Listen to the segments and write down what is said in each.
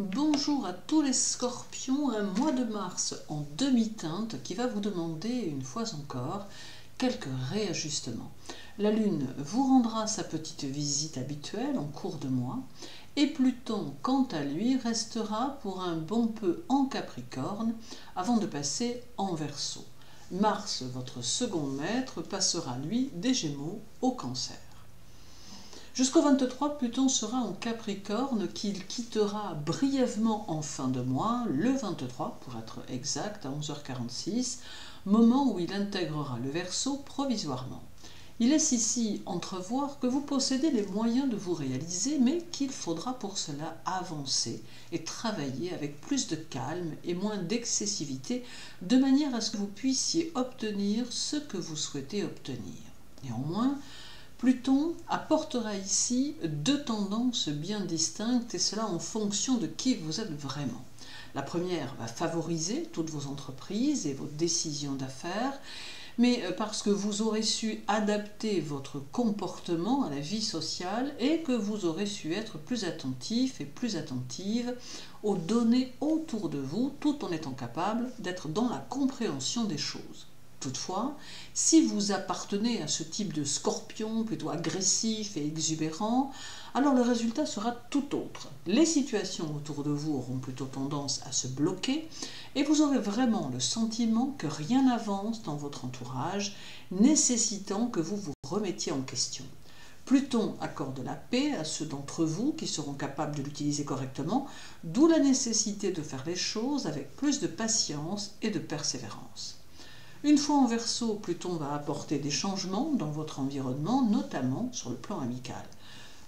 Bonjour à tous les scorpions, un mois de mars en demi-teinte qui va vous demander une fois encore quelques réajustements. La lune vous rendra sa petite visite habituelle en cours de mois et Pluton, quant à lui, restera pour un bon peu en Capricorne avant de passer en Verseau. Mars, votre second maître, passera lui des Gémeaux au Cancer. Jusqu'au 23, Pluton sera en Capricorne qu'il quittera brièvement en fin de mois, le 23 pour être exact, à 11h46, moment où il intégrera le Verseau provisoirement. Il laisse ici entrevoir que vous possédez les moyens de vous réaliser, mais qu'il faudra pour cela avancer et travailler avec plus de calme et moins d'excessivité, de manière à ce que vous puissiez obtenir ce que vous souhaitez obtenir. Néanmoins, Pluton apportera ici deux tendances bien distinctes, et cela en fonction de qui vous êtes vraiment. La première va favoriser toutes vos entreprises et vos décisions d'affaires, mais parce que vous aurez su adapter votre comportement à la vie sociale et que vous aurez su être plus attentif et plus attentive aux données autour de vous, tout en étant capable d'être dans la compréhension des choses. Toutefois, si vous appartenez à ce type de scorpion plutôt agressif et exubérant, alors le résultat sera tout autre. Les situations autour de vous auront plutôt tendance à se bloquer et vous aurez vraiment le sentiment que rien n'avance dans votre entourage, nécessitant que vous vous remettiez en question. Pluton accorde la paix à ceux d'entre vous qui seront capables de l'utiliser correctement, d'où la nécessité de faire les choses avec plus de patience et de persévérance. Une fois en Verseau, Pluton va apporter des changements dans votre environnement, notamment sur le plan amical.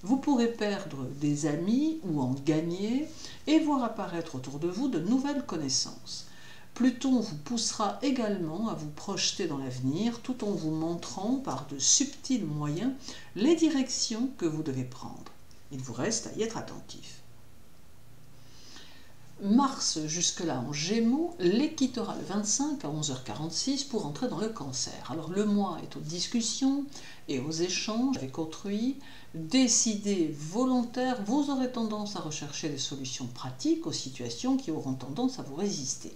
Vous pourrez perdre des amis ou en gagner et voir apparaître autour de vous de nouvelles connaissances. Pluton vous poussera également à vous projeter dans l'avenir tout en vous montrant par de subtils moyens les directions que vous devez prendre. Il vous reste à y être attentif. Mars, jusque-là en Gémeaux, les quittera le 25 à 11h46 pour entrer dans le Cancer. Alors le mois est aux discussions et aux échanges avec autrui. Décidé, volontaire, vous aurez tendance à rechercher des solutions pratiques aux situations qui auront tendance à vous résister.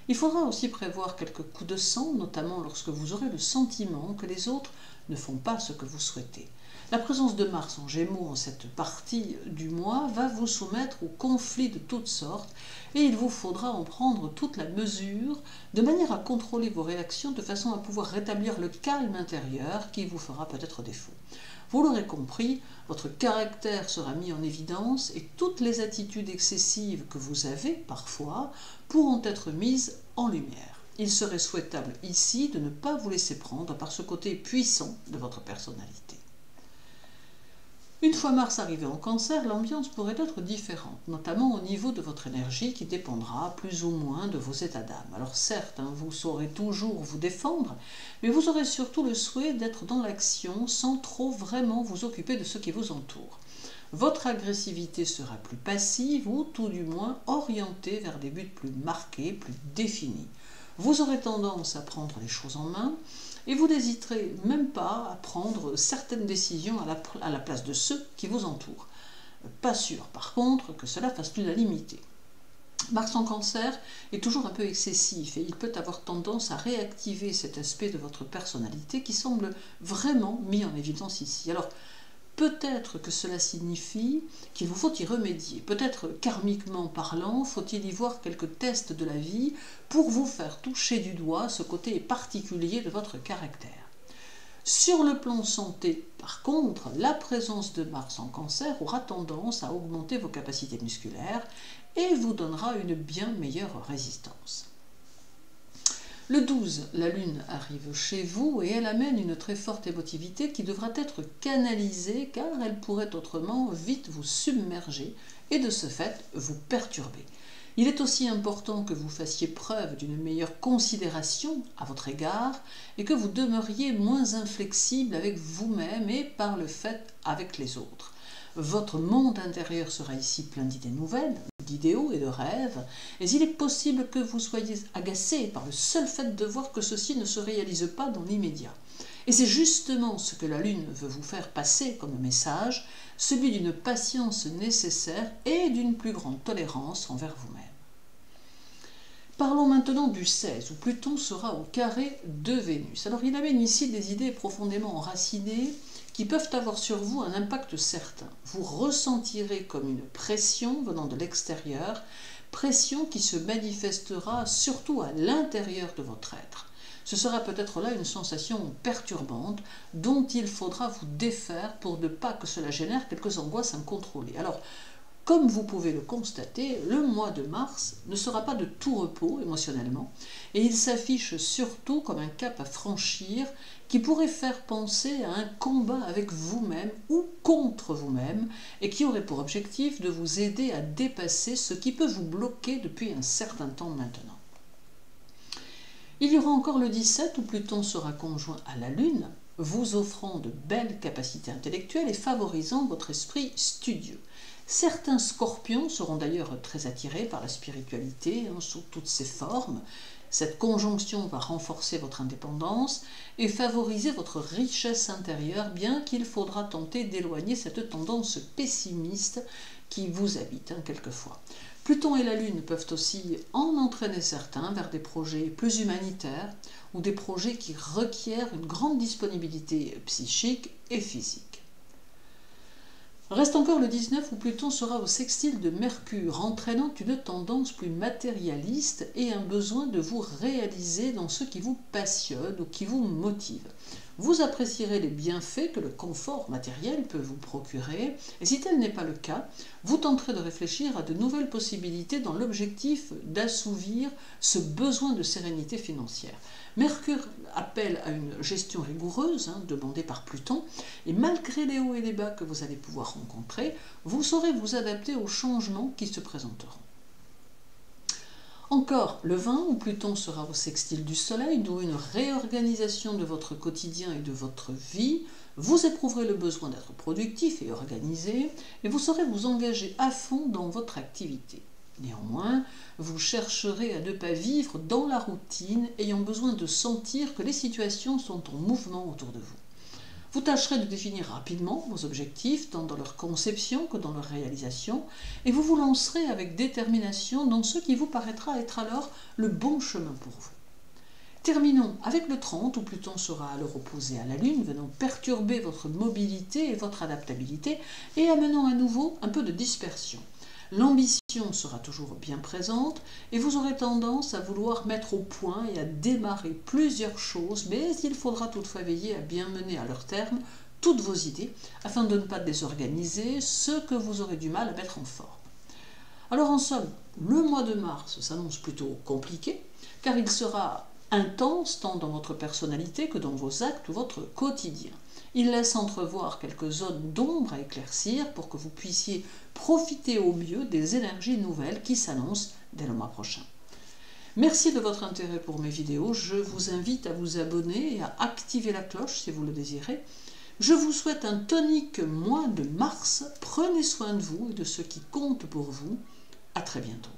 Il faudra aussi prévoir quelques coups de sang, notamment lorsque vous aurez le sentiment que les autres ne font pas ce que vous souhaitez. La présence de Mars en Gémeaux en cette partie du mois va vous soumettre aux conflits de toutes sortes et il vous faudra en prendre toute la mesure de manière à contrôler vos réactions de façon à pouvoir rétablir le calme intérieur qui vous fera peut-être défaut. Vous l'aurez compris, votre caractère sera mis en évidence et toutes les attitudes excessives que vous avez parfois pourront être mises en lumière. Il serait souhaitable ici de ne pas vous laisser prendre par ce côté puissant de votre personnalité. Une fois Mars arrivé en Cancer, l'ambiance pourrait être différente, notamment au niveau de votre énergie qui dépendra plus ou moins de vos états d'âme. Alors certes, vous saurez toujours vous défendre, mais vous aurez surtout le souhait d'être dans l'action sans trop vraiment vous occuper de ce qui vous entoure. Votre agressivité sera plus passive ou tout du moins orientée vers des buts plus marqués, plus définis. Vous aurez tendance à prendre les choses en main et vous n'hésiterez même pas à prendre certaines décisions à la place de ceux qui vous entourent. Pas sûr par contre que cela fasse l'unanimité. Mars en Cancer est toujours un peu excessif et il peut avoir tendance à réactiver cet aspect de votre personnalité qui semble vraiment mis en évidence ici. Alors, peut-être que cela signifie qu'il vous faut y remédier. Peut-être karmiquement parlant, faut-il y voir quelques tests de la vie pour vous faire toucher du doigt ce côté particulier de votre caractère. Sur le plan santé, par contre, la présence de Mars en Cancer aura tendance à augmenter vos capacités musculaires et vous donnera une bien meilleure résistance. Le 12, la Lune arrive chez vous et elle amène une très forte émotivité qui devra être canalisée car elle pourrait autrement vite vous submerger et de ce fait vous perturber. Il est aussi important que vous fassiez preuve d'une meilleure considération à votre égard et que vous demeuriez moins inflexible avec vous-même et par le fait avec les autres. Votre monde intérieur sera ici plein d'idées nouvelles, d'idéaux et de rêves, et il est possible que vous soyez agacé par le seul fait de voir que ceci ne se réalise pas dans l'immédiat. Et c'est justement ce que la Lune veut vous faire passer comme message, celui d'une patience nécessaire et d'une plus grande tolérance envers vous-même. Parlons maintenant du 16, où Pluton sera au carré de Vénus. Alors il amène ici des idées profondément enracinées qui peuvent avoir sur vous un impact certain. Vous ressentirez comme une pression venant de l'extérieur, pression qui se manifestera surtout à l'intérieur de votre être. Ce sera peut-être là une sensation perturbante dont il faudra vous défaire pour ne pas que cela génère quelques angoisses incontrôlées. Alors, comme vous pouvez le constater, le mois de mars ne sera pas de tout repos émotionnellement et il s'affiche surtout comme un cap à franchir qui pourrait faire penser à un combat avec vous-même ou contre vous-même et qui aurait pour objectif de vous aider à dépasser ce qui peut vous bloquer depuis un certain temps maintenant. Il y aura encore le 17 où Pluton sera conjoint à la Lune, vous offrant de belles capacités intellectuelles et favorisant votre esprit studieux. Certains scorpions seront d'ailleurs très attirés par la spiritualité sous toutes ses formes. Cette conjonction va renforcer votre indépendance et favoriser votre richesse intérieure, bien qu'il faudra tenter d'éloigner cette tendance pessimiste qui vous habite quelquefois. Pluton et la Lune peuvent aussi en entraîner certains vers des projets plus humanitaires ou des projets qui requièrent une grande disponibilité psychique et physique. Reste encore le 19 où Pluton sera au sextile de Mercure, entraînant une tendance plus matérialiste et un besoin de vous réaliser dans ce qui vous passionne ou qui vous motive. Vous apprécierez les bienfaits que le confort matériel peut vous procurer, et si tel n'est pas le cas, vous tenterez de réfléchir à de nouvelles possibilités dans l'objectif d'assouvir ce besoin de sérénité financière. Mercure appelle à une gestion rigoureuse demandée par Pluton, et malgré les hauts et les bas que vous allez pouvoir rencontrer, vous saurez vous adapter aux changements qui se présenteront. Encore le 20 où Pluton sera au sextile du Soleil, d'où une réorganisation de votre quotidien et de votre vie, vous éprouverez le besoin d'être productif et organisé, et vous saurez vous engager à fond dans votre activité. Néanmoins, vous chercherez à ne pas vivre dans la routine, ayant besoin de sentir que les situations sont en mouvement autour de vous. Vous tâcherez de définir rapidement vos objectifs, tant dans leur conception que dans leur réalisation, et vous vous lancerez avec détermination dans ce qui vous paraîtra être alors le bon chemin pour vous. Terminons avec le 30, où Pluton sera alors opposé à la Lune, venant perturber votre mobilité et votre adaptabilité, et amenant à nouveau un peu de dispersion. L'ambition sera toujours bien présente et vous aurez tendance à vouloir mettre au point et à démarrer plusieurs choses, mais il faudra toutefois veiller à bien mener à leur terme toutes vos idées afin de ne pas désorganiser ce que vous aurez du mal à mettre en forme. Alors en somme, le mois de mars s'annonce plutôt compliqué car il sera intense tant dans votre personnalité que dans vos actes ou votre quotidien. Il laisse entrevoir quelques zones d'ombre à éclaircir pour que vous puissiez profiter au mieux des énergies nouvelles qui s'annoncent dès le mois prochain. Merci de votre intérêt pour mes vidéos. Je vous invite à vous abonner et à activer la cloche si vous le désirez. Je vous souhaite un tonique mois de mars. Prenez soin de vous et de ce qui compte pour vous. À très bientôt.